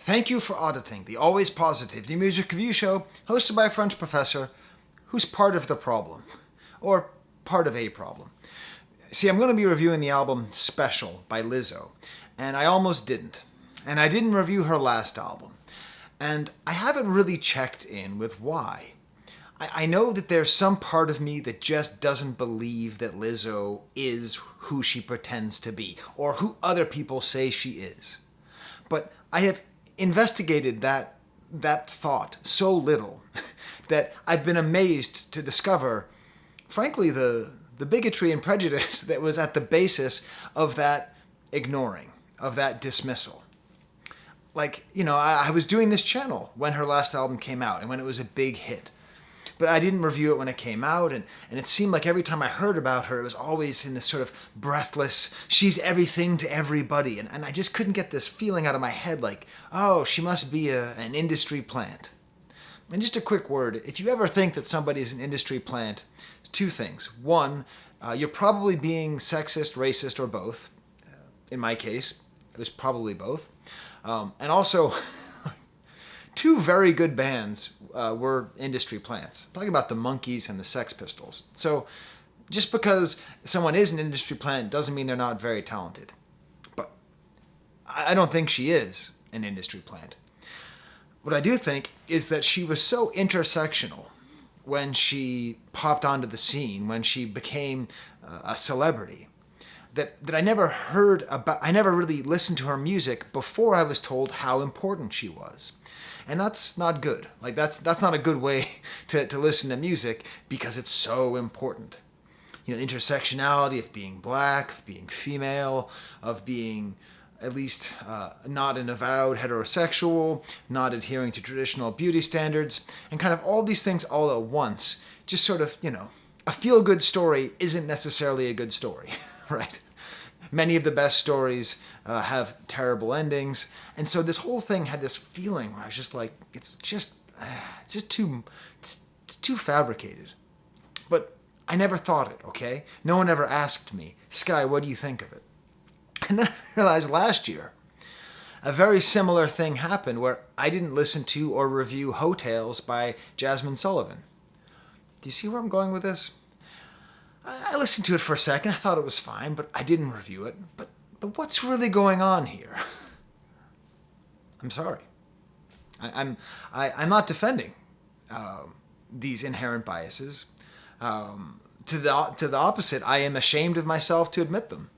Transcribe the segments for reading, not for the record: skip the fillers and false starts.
Thank you for auditing the Always Positive New Music Review Show, hosted by a French professor who's part of the problem, or part of a problem. See, I'm going to be reviewing the album Special by Lizzo, and I almost didn't. And I didn't review her last album. And I haven't really checked in with why. I know that there's some part of me that just doesn't believe that Lizzo is who she pretends to be, or who other people say she is. But I have investigated that thought so little that I've been amazed to discover, frankly, the bigotry and prejudice that was at the basis of that ignoring, of that dismissal. Like, I was doing this channel when her last album came out and when it was a big hit. But I didn't review it when it came out, and it seemed like every time I heard about her, it was always in this sort of breathless, she's everything to everybody. And I just couldn't get this feeling out of my head like, oh, she must be an industry plant. And just a quick word, if you ever think that somebody is an industry plant, two things. One, you're probably being sexist, racist, or both. In my case, it was probably both. And also, two very good bands were industry plants. I'm talking about the Monkees and the Sex Pistols. So just because someone is an industry plant doesn't mean they're not very talented. But I don't think she is an industry plant. What I do think is that she was so intersectional when she popped onto the scene, when she became a celebrity, that I never I never really listened to her music before I was told how important she was. And that's not good. Like that's not a good way to listen to music because it's so important. Intersectionality of being black, of being female, of being at least not an avowed heterosexual, not adhering to traditional beauty standards, and kind of all these things all at once. Just sort of, a feel-good story isn't necessarily a good story, right? Many of the best stories have terrible endings, and so this whole thing had this feeling where I was just like, it's just too fabricated. But I never thought it. Okay, no one ever asked me, Sky, what do you think of it? And then I realized last year, a very similar thing happened where I didn't listen to or review Hotels by Jasmine Sullivan. Do you see where I'm going with this? I listened to it for a second. I thought it was fine, but I didn't review it. But what's really going on here? I'm sorry. I'm not defending these inherent biases. To the opposite, I am ashamed of myself to admit them.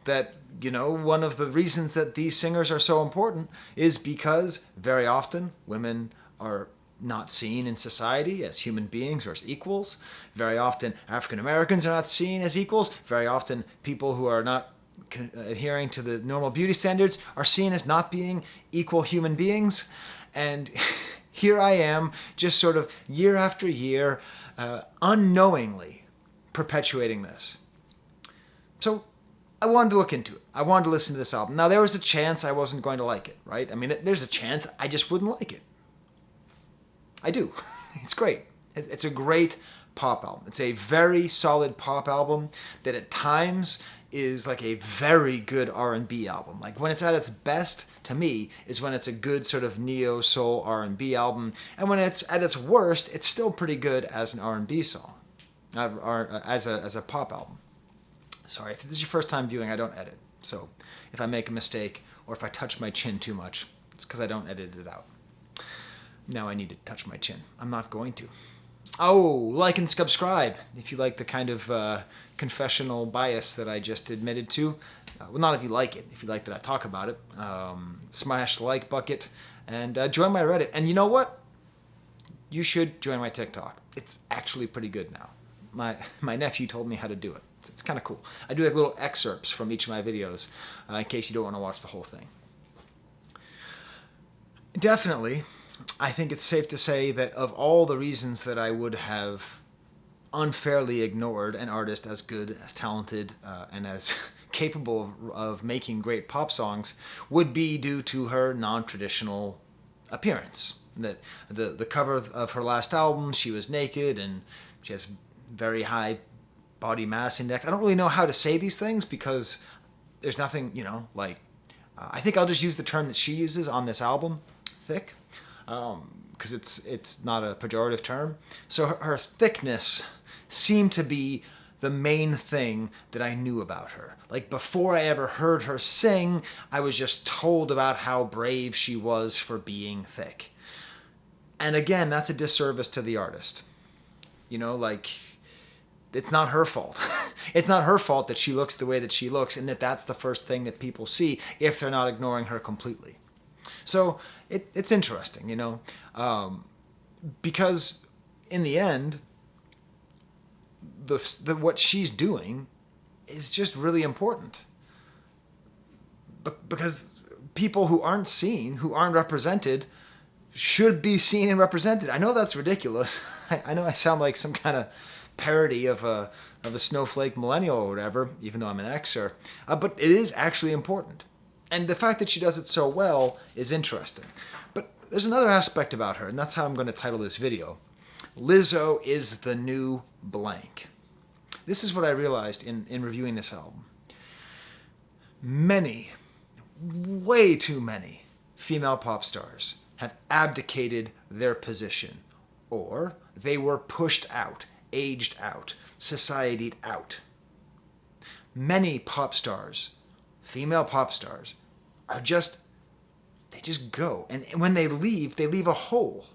That, one of the reasons that these singers are so important is because very often women are not seen in society as human beings or as equals. Very often African Americans are not seen as equals. Very often people who are not adhering to the normal beauty standards are seen as not being equal human beings. And here I am, just sort of year after year, unknowingly perpetuating this. So I wanted to look into it. I wanted to listen to this album. Now, there was a chance I wasn't going to like it, right? I mean, there's a chance I just wouldn't like it. I do. It's great. It's a great pop album. It's a very solid pop album that at times is like a very good R&B album. Like when it's at its best, to me, is when it's a good sort of neo-soul R&B album. And when it's at its worst, it's still pretty good as an R&B song, or as a pop album. Sorry, if this is your first time viewing, I don't edit. So if I make a mistake or if I touch my chin too much, it's because I don't edit it out. Now I need to touch my chin. I'm not going to. Oh, like and subscribe if you like the kind of confessional bias that I just admitted to. Well, not if you like it. If you like that I talk about it. Smash the like bucket and join my Reddit. And you know what? You should join my TikTok. It's actually pretty good now. My nephew told me how to do it. It's kind of cool. I do like little excerpts from each of my videos in case you don't want to watch the whole thing. Definitely, I think it's safe to say that of all the reasons that I would have unfairly ignored an artist as good, as talented, and as capable of making great pop songs would be due to her non-traditional appearance. That the cover of her last album, she was naked and she has very high body mass index. I don't really know how to say these things because there's nothing, like I think I'll just use the term that she uses on this album, thick, because it's not a pejorative term. So her thickness seemed to be the main thing that I knew about her. Like, before I ever heard her sing, I was just told about how brave she was for being thick. And again, that's a disservice to the artist. You know, like, it's not her fault. It's not her fault that she looks the way that she looks, and that's the first thing that people see if they're not ignoring her completely. So it's interesting, you know, because in the end, what she's doing is just really important. Because people who aren't seen, who aren't represented, should be seen and represented. I know that's ridiculous. I know I sound like some kind of parody of a snowflake millennial or whatever, even though I'm an Xer. But it is actually important. And the fact that she does it so well is interesting. But there's another aspect about her, and that's how I'm going to title this video. Lizzo is the new blank. This is what I realized in reviewing this album. Many, way too many female pop stars have abdicated their position, or they were pushed out, aged out, societied out. Many pop stars, female pop stars, they just go. And when they leave a hole.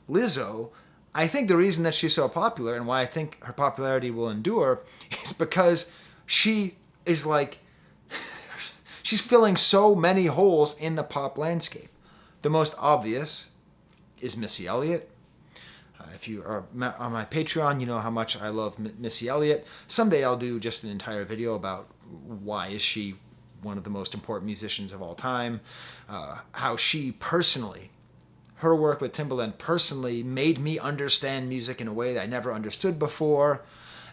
Lizzo, I think the reason that she's so popular and why I think her popularity will endure is because she is like, she's filling so many holes in the pop landscape. The most obvious is Missy Elliott. If you are on my Patreon, you know how much I love Missy Elliott. Someday I'll do just an entire video about why is she one of the most important musicians of all time, how she personally, her work with Timbaland personally made me understand music in a way that I never understood before.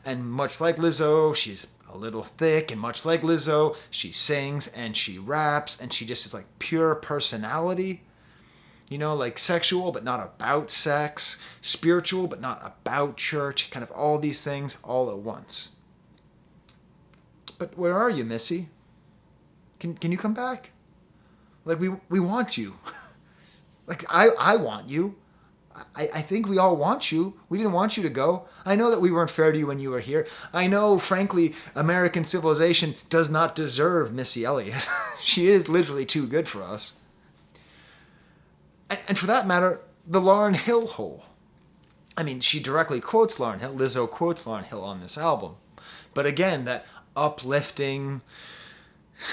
And much like Lizzo, she's a little thick, and much like Lizzo, she sings and she raps, and she just is like pure personality. You know, like sexual, but not about sex. Spiritual, but not about church. Kind of all these things all at once. But where are you, Missy? Can you come back? Like, we want you. Like, I want you. I think we all want you. We didn't want you to go. I know that we weren't fair to you when you were here. I know, frankly, American civilization does not deserve Missy Elliott. She is literally too good for us. And for that matter, the Lauryn Hill hole. I mean, she directly quotes Lauryn Hill. Lizzo quotes Lauryn Hill on this album. But again, that uplifting,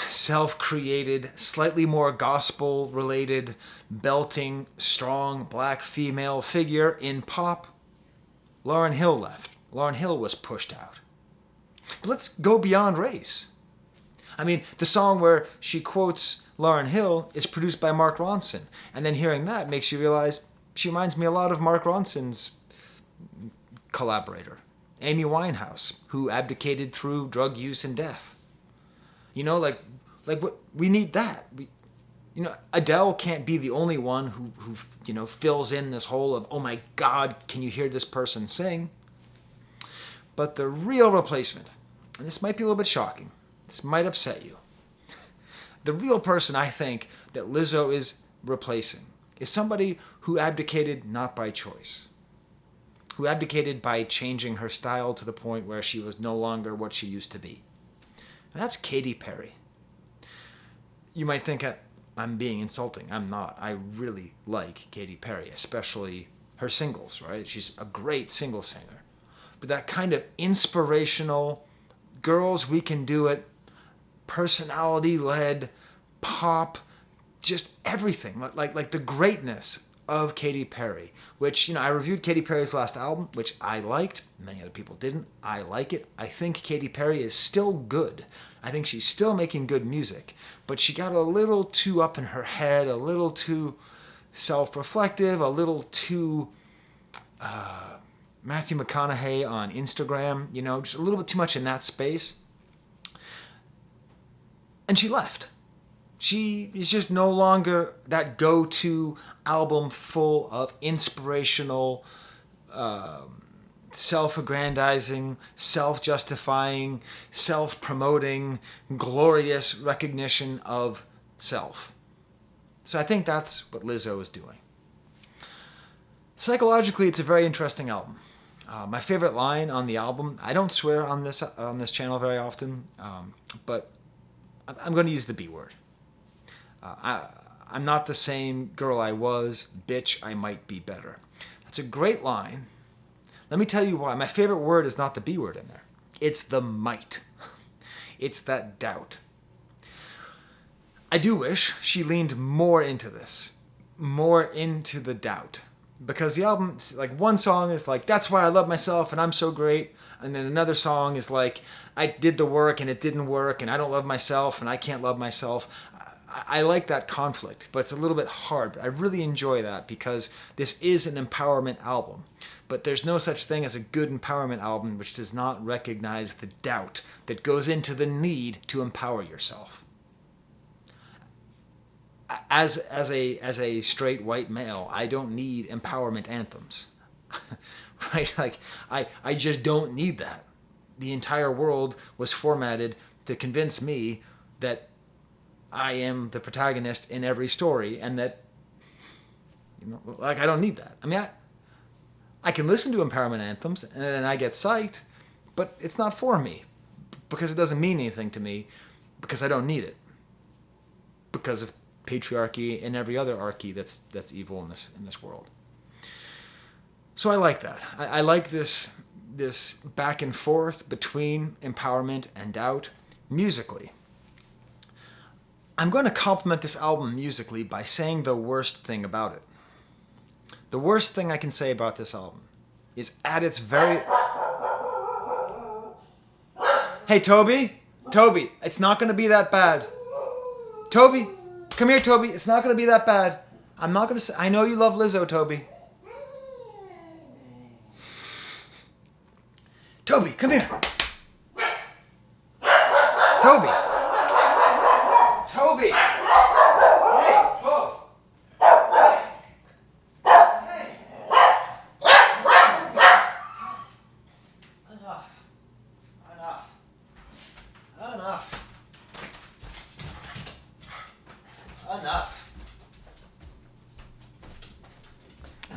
self-created, slightly more gospel-related, belting, strong black female figure in pop, Lauryn Hill left. Lauryn Hill was pushed out. But let's go beyond race. I mean, the song where she quotes Lauryn Hill is produced by Mark Ronson. And then hearing that makes you realize she reminds me a lot of Mark Ronson's collaborator, Amy Winehouse, who abdicated through drug use and death. You know, like what we need that. Adele can't be the only one who fills in this hole of, oh my God, can you hear this person sing? But the real replacement, and this might be a little bit shocking, this might upset you. The real person I think that Lizzo is replacing is somebody who abdicated not by choice, who abdicated by changing her style to the point where she was no longer what she used to be. And that's Katy Perry. You might think I'm being insulting. I'm not. I really like Katy Perry, especially her singles, right? She's a great single singer. But that kind of inspirational, girls, we can do it, personality-led, pop, just everything. Like the greatness of Katy Perry, which, I reviewed Katy Perry's last album, which I liked. Many other people didn't. I like it. I think Katy Perry is still good. I think she's still making good music, but she got a little too up in her head, a little too self-reflective, a little too Matthew McConaughey on Instagram, just a little bit too much in that space. And she left. She is just no longer that go-to album full of inspirational self-aggrandizing, self-justifying, self-promoting, glorious recognition of self. So I think that's what Lizzo is doing. Psychologically, it's a very interesting album. My favorite line on the album, I don't swear on this channel very often, but I'm going to use the B word. I'm not the same girl I was, bitch, I might be better. That's a great line. Let me tell you why. My favorite word is not the B word in there. It's the might. It's that doubt. I do wish she leaned more into this, more into the doubt. Because the album, like one song is like, that's why I love myself and I'm so great. And then another song is like, I did the work and it didn't work and I don't love myself and I can't love myself. I like that conflict, but it's a little bit hard. But I really enjoy that because this is an empowerment album. But there's no such thing as a good empowerment album which does not recognize the doubt that goes into the need to empower yourself. As a straight white male, I don't need empowerment anthems. Right? Like I just don't need that. The entire world was formatted to convince me that I am the protagonist in every story and that, like I don't need that. I mean, I can listen to empowerment anthems and then I get psyched, but it's not for me because it doesn't mean anything to me because I don't need it. Because of patriarchy and every other archy that's evil in this world. So I like that. I like this back and forth between empowerment and doubt musically. I'm going to compliment this album musically by saying the worst thing about it. The worst thing I can say about this album is at its very... Hey, Toby, it's not going to be that bad. Toby, come here, Toby. It's not going to be that bad. I'm not going to say... I know you love Lizzo, Toby. Toby, come here. Toby. Toby. Hey, whoa. Hey.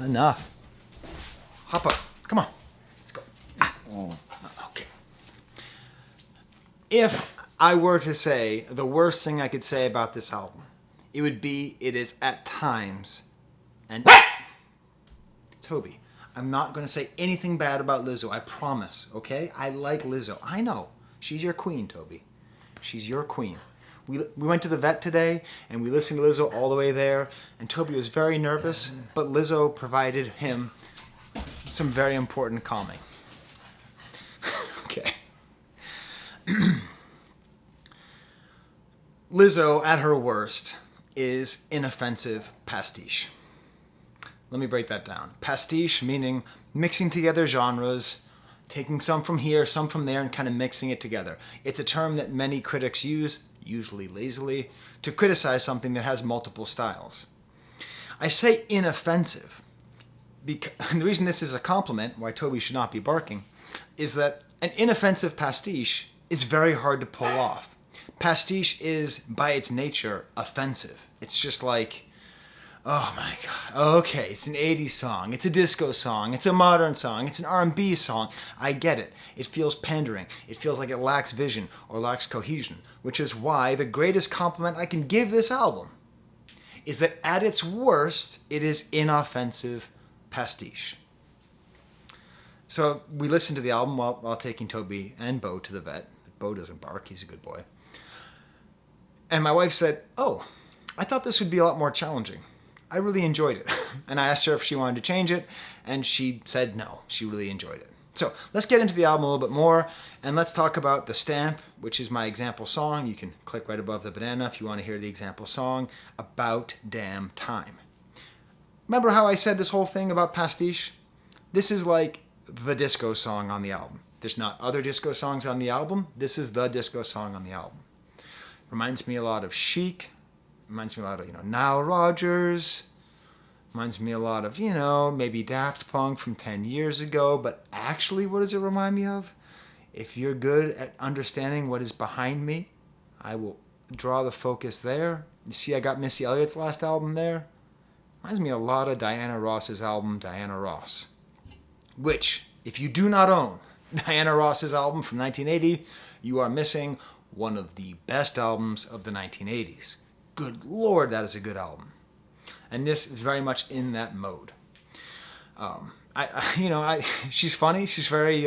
Enough. Hop up. Come on. Let's go. Okay. If I were to say the worst thing I could say about this album, it would be it is at times, and Toby, I'm not going to say anything bad about Lizzo, I promise, okay? I like Lizzo. I know. She's your queen, Toby. She's your queen. We went to the vet today, and we listened to Lizzo all the way there, and Toby was very nervous, but Lizzo provided him some very important calming. Okay. Lizzo, at her worst, is inoffensive pastiche. Let me break that down. Pastiche meaning mixing together genres, taking some from here, some from there, and kind of mixing it together. It's a term that many critics use, usually lazily, to criticize something that has multiple styles. I say inoffensive, because the reason this is a compliment, why Toby should not be barking, is that an inoffensive pastiche is very hard to pull off. Pastiche is, by its nature, offensive. It's just like, oh my God, okay, it's an 80s song, it's a disco song, it's a modern song, it's an R&B song. I get it. It feels pandering. It feels like it lacks vision or lacks cohesion, which is why the greatest compliment I can give this album is that at its worst, it is inoffensive pastiche. So we listened to the album while taking Toby and Bo to the vet. Bo doesn't bark, he's a good boy. And my wife said, oh, I thought this would be a lot more challenging. I really enjoyed it. And I asked her if she wanted to change it, and she said no, she really enjoyed it. So let's get into the album a little bit more, and let's talk about The Stamp, which is my example song. You can click right above the banana if you want to hear the example song, About Damn Time. Remember how I said this whole thing about pastiche? This is like the disco song on the album. There's not other disco songs on the album. This is the disco song on the album. Reminds me a lot of Chic. Reminds me a lot of, Nile Rodgers. Reminds me a lot of, maybe Daft Punk from 10 years ago, but actually, what does it remind me of? If you're good at understanding what is behind me, I will draw the focus there. You see, I got Missy Elliott's last album there. Reminds me a lot of Diana Ross's album, Diana Ross. Which, if you do not own Diana Ross's album from 1980, you are missing one of the best albums of the 1980s. Good Lord, that is a good album. And this is very much in that mode. She's funny. She's very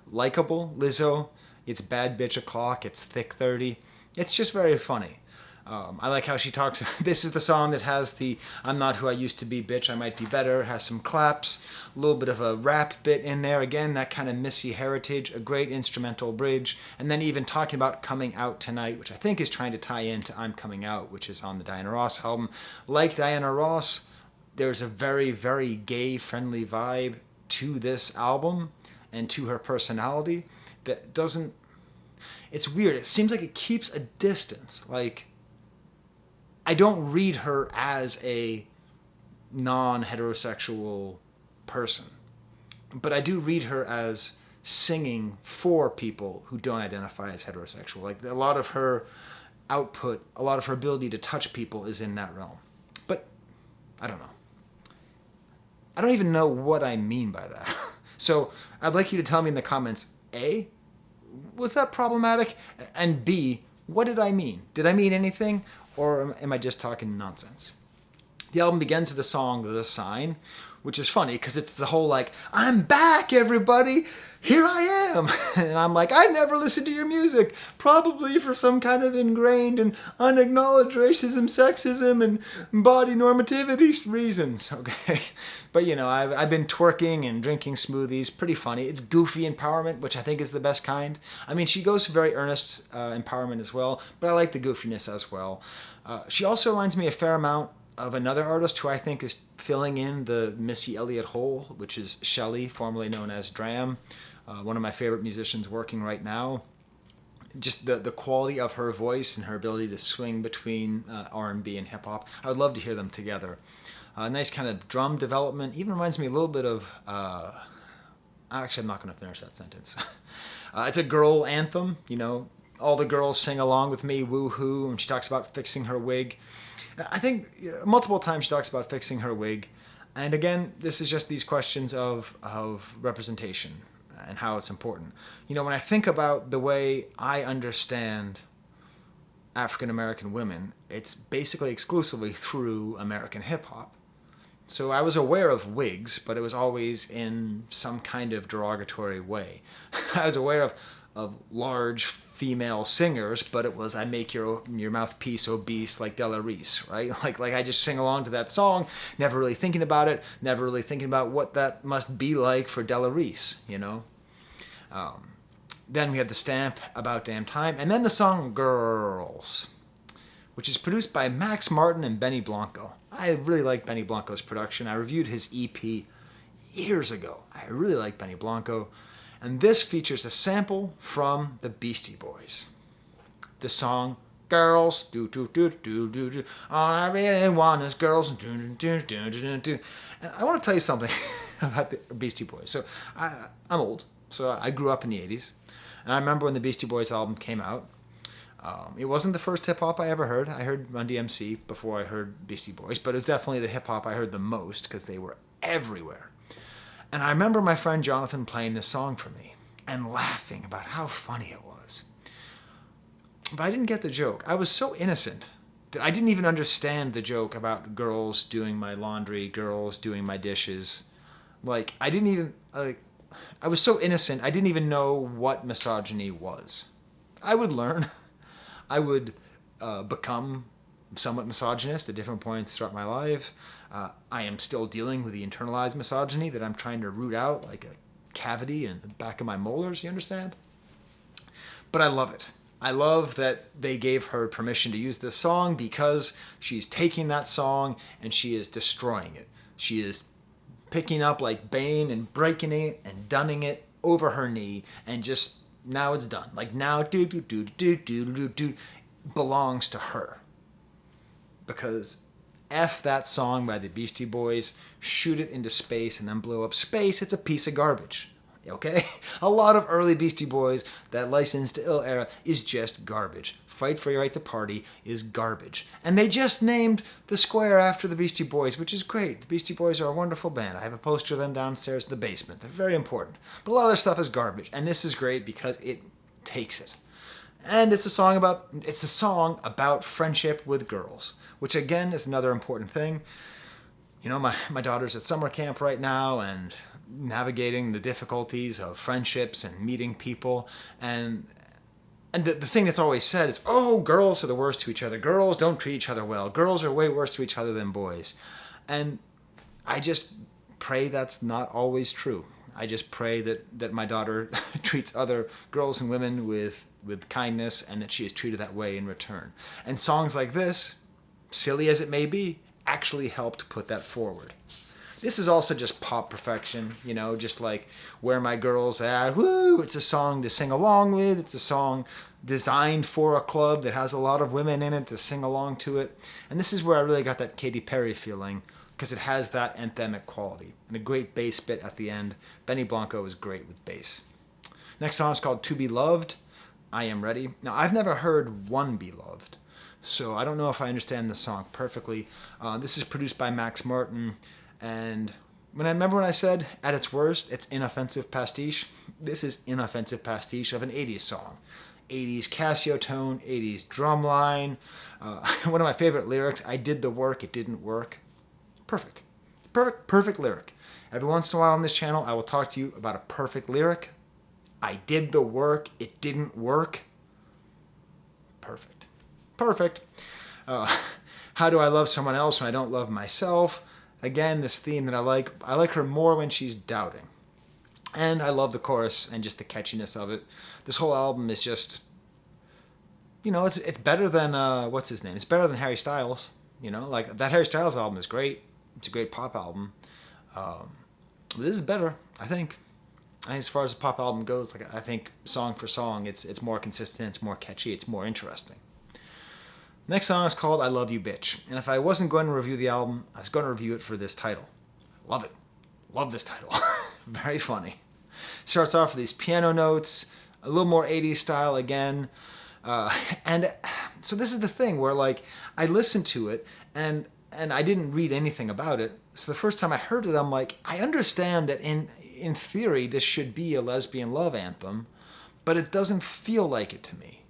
likable. Lizzo. It's Bad Bitch O'Clock. It's Thick 30. It's just very funny. I like how she talks. This is the song that has the "I'm not who I used to be, bitch, I might be better." Has some claps, a little bit of a rap bit in there. Again, that kind of Missy heritage. A great instrumental bridge, and then even talking about coming out tonight, which I think is trying to tie into "I'm Coming Out," which is on the Diana Ross album. Like Diana Ross, there's a very, very gay-friendly vibe to this album and to her personality that doesn't. It's weird. It seems like it keeps a distance. Like, I don't read her as a non-heterosexual person, but I do read her as singing for people who don't identify as heterosexual. Like, a lot of her output, a lot of her ability to touch people is in that realm. But I don't know. I don't even know what I mean by that. So I'd like you to tell me in the comments, A, was that problematic? And B, what did I mean? Did I mean anything? Or am I just talking nonsense? The album begins with the song "The Sign," which is funny because it's the whole like, "I'm back, everybody! Here I am!" And I'm like, I never listened to your music, probably for some kind of ingrained and unacknowledged racism, sexism, and body normativity reasons, okay? But, I've been twerking and drinking smoothies, pretty funny. It's goofy empowerment, which I think is the best kind. I mean, she goes for very earnest empowerment as well, but I like the goofiness as well. She also reminds me a fair amount of another artist who I think is filling in the Missy Elliott hole, which is Shelley, formerly known as Dram. One of my favorite musicians working right now. Just the quality of her voice and her ability to swing between R&B and hip-hop. I would love to hear them together. Nice kind of drum development. Even reminds me a little bit of... Actually, I'm not going to finish that sentence. It's a girl anthem, all the girls sing along with me, woo-hoo, and she talks about fixing her wig. I think multiple times she talks about fixing her wig. And again, this is just these questions of representation and how it's important. When I think about the way I understand African American women, it's basically exclusively through American hip-hop. So I was aware of wigs, but it was always in some kind of derogatory way. I was aware of large female singers, but it was, I make your mouthpiece obese like Della Reese, right? Like I just sing along to that song, never really thinking about it, never really thinking about what that must be like for Della Reese, Then we had the stamp "About Damn Time," and then the song "Girls," which is produced by Max Martin and Benny Blanco. I really like Benny Blanco's production. I reviewed his EP years ago. I really like Benny Blanco. And this features a sample from the Beastie Boys. The song "Girls," do do do do do do. All I really want is girls. Do do do do do. And I want to tell you something about the Beastie Boys. So I'm old. So I grew up in the 80s. And I remember when the Beastie Boys album came out. It wasn't the first hip-hop I ever heard. I heard Run DMC before I heard Beastie Boys, but it was definitely the hip-hop I heard the most because they were everywhere. And I remember my friend Jonathan playing this song for me and laughing about how funny it was. But I didn't get the joke. I was so innocent that I didn't even understand the joke about girls doing my laundry, girls doing my dishes. I was so innocent, I didn't even know what misogyny was. I would learn. I would become somewhat misogynist at different points throughout my life. I am still dealing with the internalized misogyny that I'm trying to root out like a cavity in the back of my molars, you understand? But I love it. I love that they gave her permission to use this song because she's taking that song and she is destroying it. She is picking up like Bane and breaking it and dunning it over her knee and just now it's done. Like now do belongs to her. Because F that song by the Beastie Boys, shoot it into space and then blow up space. It's a piece of garbage. Okay? A lot of early Beastie Boys, that License to Ill era, is just garbage. Fight for Your Right to Party is garbage. And they just named the square after the Beastie Boys, which is great. The Beastie Boys are a wonderful band. I have a poster of them downstairs in the basement. They're very important. But a lot of their stuff is garbage. And this is great because it takes it. And it's a song about friendship with girls, which again is another important thing. You know, my daughter's at summer camp right now and navigating the difficulties of friendships and meeting people. And the thing that's always said is, oh, girls are the worst to each other. Girls don't treat each other well. Girls are way worse to each other than boys. And I just pray that's not always true. I just pray that my daughter treats other girls and women with kindness and that she is treated that way in return. And songs like this, silly as it may be, actually helped put that forward. This is also just pop perfection, you know, just like Where My Girl's At, woo! It's a song to sing along with. It's a song designed for a club that has a lot of women in it to sing along to it. And this is where I really got that Katy Perry feeling, because it has that anthemic quality. And a great bass bit at the end. Benny Blanco is great with bass. Next song is called To Be Loved, I Am Ready. Now, I've never heard One Be Loved, so I don't know if I understand the song perfectly. This is produced by Max Martin. And when I said, at its worst, it's inoffensive pastiche, this is inoffensive pastiche of an 80s song. 80s Casio tone, 80s drum line. One of my favorite lyrics, I did the work, it didn't work. Perfect. Perfect lyric. Every once in a while on this channel, I will talk to you about a perfect lyric. I did the work, it didn't work. Perfect. How do I love someone else when I don't love myself? Again, this theme that I like her more when she's doubting. And I love the chorus and just the catchiness of it. This whole album is just, you know, it's better than, what's his name? It's better than Harry Styles. You know, like that Harry Styles album is great. It's a great pop album. This is better, I think. As far as a pop album goes, like I think song for song, it's more consistent, it's more catchy, it's more interesting. Next song is called I Love You Bitch. And if I wasn't going to review the album, I was going to review it for this title. Love it. Love this title. Very funny. Starts off with these piano notes, a little more 80s style again. And so this is the thing where like I listened to it and I didn't read anything about it. So the first time I heard it, I'm like, I understand that in theory this should be a lesbian love anthem, but it doesn't feel like it to me.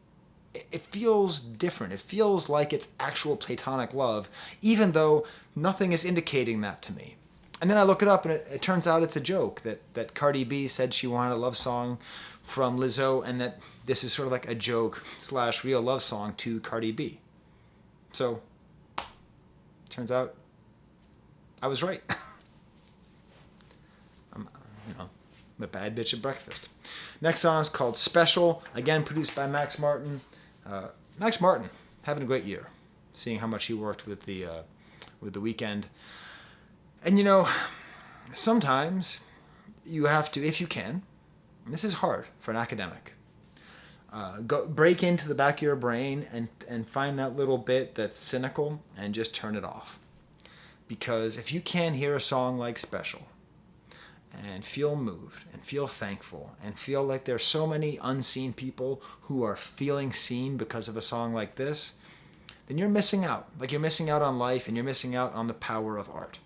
It feels different. It feels like it's actual platonic love, even though nothing is indicating that to me. And then I look it up, and it turns out it's a joke that Cardi B said she wanted a love song from Lizzo, and that this is sort of like a joke / real love song to Cardi B. So, turns out I was right. I'm a bad bitch at breakfast. Next song is called Special, again produced by Max Martin. Max Martin, having a great year, seeing how much he worked with the Weeknd. And you know, sometimes you have to, if you can, and this is hard for an academic, break into the back of your brain and find that little bit that's cynical and just turn it off. Because if you can hear a song like Special and feel moved and feel thankful and feel like there's so many unseen people who are feeling seen because of a song like this, then you're missing out. Like you're missing out on life and you're missing out on the power of art.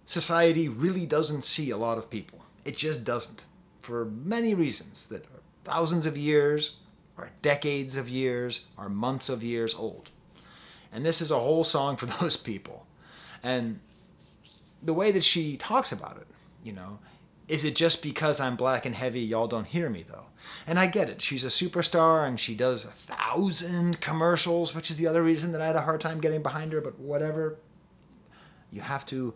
Society really doesn't see a lot of people. It just doesn't. For many reasons that are thousands of years, or decades of years, or months of years old. And this is a whole song for those people. And the way that she talks about it, you know, is it just because I'm black and heavy, y'all don't hear me though? And I get it. She's a superstar and she does 1,000 commercials, which is the other reason that I had a hard time getting behind her, but whatever. You have to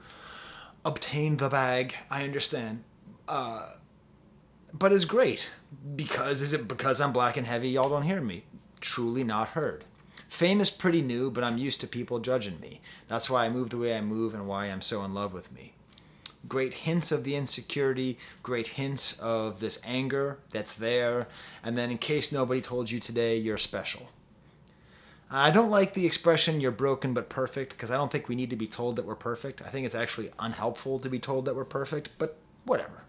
obtain the bag. I understand. But it's great. Is it because I'm black and heavy, y'all don't hear me? Truly not heard. Fame is pretty new, but I'm used to people judging me. That's why I move the way I move and why I'm so in love with me. Great hints of the insecurity, great hints of this anger that's there, and then in case nobody told you today, you're special. I don't like the expression "you're broken but perfect" because I don't think we need to be told that we're perfect. I think it's actually unhelpful to be told that we're perfect, but whatever.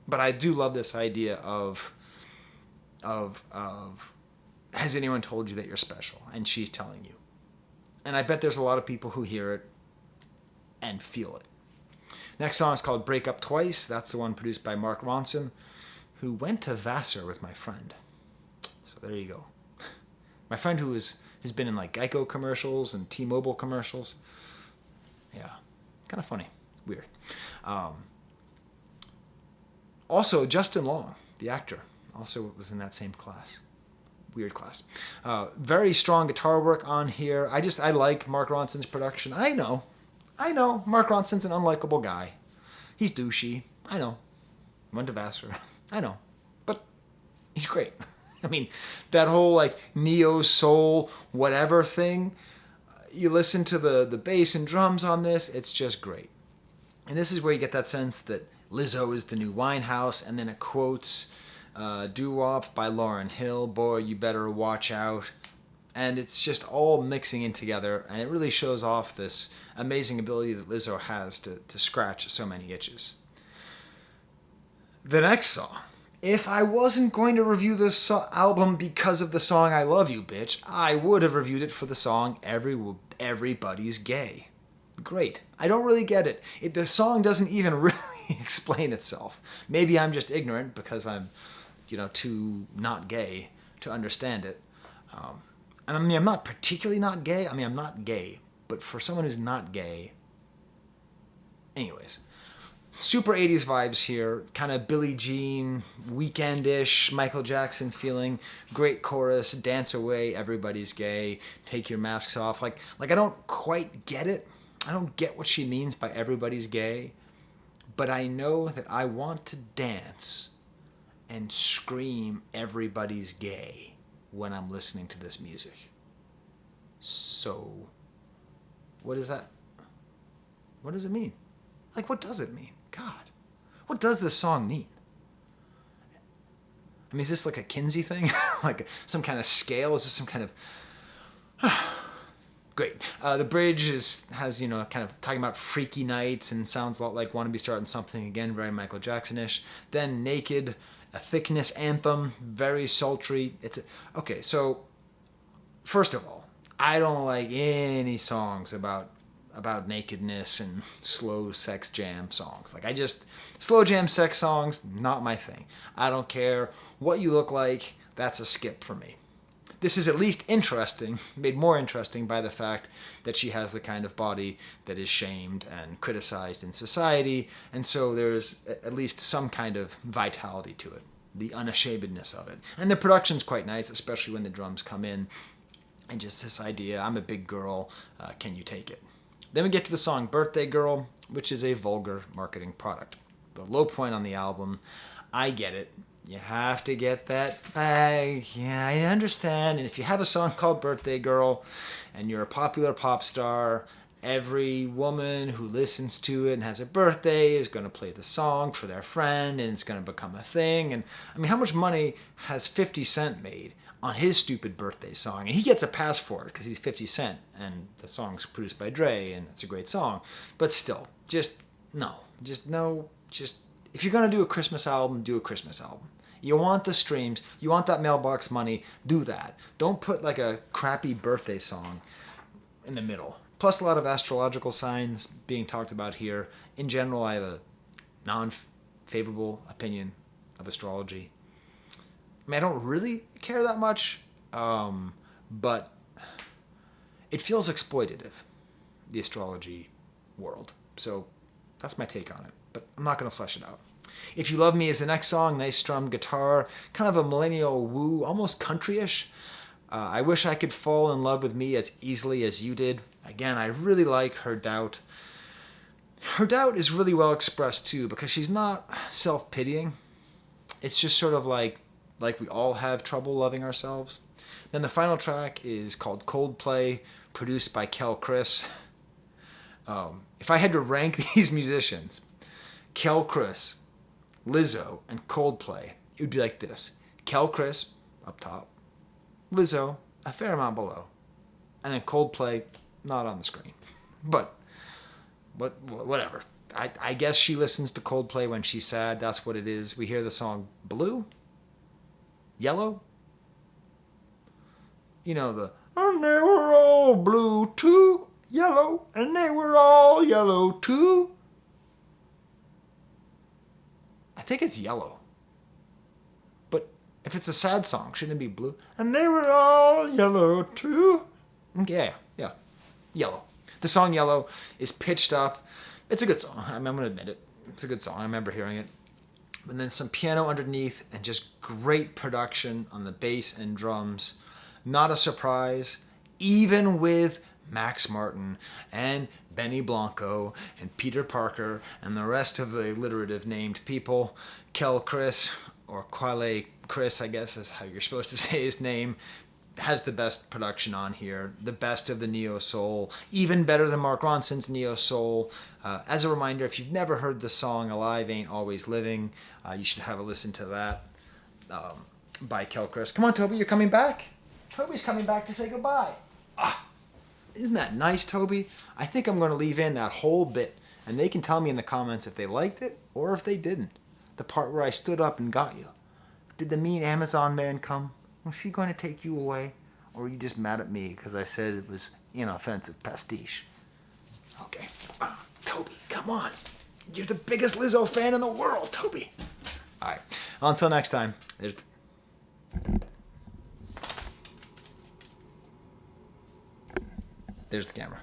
But I do love this idea of has anyone told you that you're special? And she's telling you. And I bet there's a lot of people who hear it and feel it. Next song is called Break Up Twice. That's the one produced by Mark Ronson, who went to Vassar with my friend. So there you go. My friend who has been in like Geico commercials and T-Mobile commercials. Yeah, kind of funny. Weird. Also, Justin Long, the actor, also was in that same class. Weird class. Very strong guitar work on here. I like Mark Ronson's production. I know. Mark Ronson's an unlikable guy. He's douchey. I know. Went to Vassar. I know. But he's great. I mean, that whole like neo-soul whatever thing, you listen to the bass and drums on this, it's just great. And this is where you get that sense that Lizzo is the new Winehouse, and then it quotes Doo-Wop by Lauryn Hill, Boy, You Better Watch Out. And it's just all mixing in together, and it really shows off this amazing ability that Lizzo has to scratch so many itches. The next song. If I wasn't going to review this album because of the song I Love You, Bitch, I would have reviewed it for the song Everybody's Gay. Great. I don't really get it. The song doesn't even really explain itself. Maybe I'm just ignorant because I'm, too not gay to understand it. And I mean, I'm not particularly not gay. I mean, I'm not gay. But for someone who's not gay... Anyways. Super 80s vibes here. Kind of Billie Jean, Weekend-ish, Michael Jackson feeling. Great chorus. Dance away, everybody's gay. Take your masks off. Like I don't quite get it. I don't get what she means by everybody's gay. But I know that I want to dance and scream everybody's gay when I'm listening to this music. So, what is that? What does it mean? Like, what does it mean? God, what does this song mean? I mean, is this like a Kinsey thing? Like some kind of scale? Is this some kind of... Great. The bridge has kind of talking about freaky nights and sounds a lot like Wanna Be Starting Something Again, very Michael Jackson-ish. Then Naked, a thickness anthem, very sultry. Okay, so first of all, I don't like any songs about nakedness and slow sex jam songs. Slow jam sex songs, not my thing. I don't care what you look like, that's a skip for me. This is at least interesting, made more interesting by the fact that she has the kind of body that is shamed and criticized in society, and so there's at least some kind of vitality to it, the unashamedness of it. And the production's quite nice, especially when the drums come in, and just this idea, I'm a big girl, can you take it? Then we get to the song Birthday Girl, which is a vulgar marketing product. The low point on the album, I get it. You have to get that bag. Yeah, I understand. And if you have a song called Birthday Girl and you're a popular pop star, every woman who listens to it and has a birthday is going to play the song for their friend, and it's going to become a thing. And I mean, how much money has 50 Cent made on his stupid birthday song? And he gets a pass for it because he's 50 Cent and the song's produced by Dre and it's a great song. But still, if you're going to do a Christmas album, do a Christmas album. You want the streams, you want that mailbox money, do that. Don't put like a crappy birthday song in the middle. Plus a lot of astrological signs being talked about here. In general, I have a non-favorable opinion of astrology. I mean, I don't really care that much, but it feels exploitative, the astrology world. So that's my take on it, but I'm not going to flesh it out. If You Love Me is the next song, nice strummed guitar, kind of a millennial woo, almost country-ish. I Wish I Could Fall in Love with Me as Easily as You Did. Again, I really like her doubt. Her doubt is really well expressed too, because she's not self-pitying. It's just sort of like we all have trouble loving ourselves. Then the final track is called Coldplay, produced by Kel Chris. If I had to rank these musicians, Kel Chris, Lizzo, and Coldplay, it would be like this. Kel Chris, up top. Lizzo, a fair amount below. And then Coldplay, not on the screen. But whatever. I guess she listens to Coldplay when she's sad. That's what it is. We hear the song Blue? Yellow? You know, the and they were all blue too, yellow, and they were all yellow too. I think it's yellow. But if it's a sad song, shouldn't it be blue? And they were all yellow too. Yeah. Yellow. The song Yellow is pitched up. It's a good song. I'm going to admit it. It's a good song. I remember hearing it. And then some piano underneath and just great production on the bass and drums. Not a surprise, even with Max Martin and Benny Blanco and Peter Parker and the rest of the alliterative named people. Kel Chris, or Quale Chris, I guess is how you're supposed to say his name, has the best production on here, the best of the neo-soul, even better than Mark Ronson's neo-soul. As a reminder, if you've never heard the song Alive Ain't Always Living, you should have a listen to that by Kel Chris. Come on, Toby, you're coming back? Toby's coming back to say goodbye. Isn't that nice, Toby? I think I'm going to leave in that whole bit, and they can tell me in the comments if they liked it or if they didn't. The part where I stood up and got you. Did the mean Amazon man come? Was she going to take you away? Or are you just mad at me because I said it was inoffensive pastiche? Okay. Toby, come on. You're the biggest Lizzo fan in the world, Toby. All right. Until next time. There's the camera.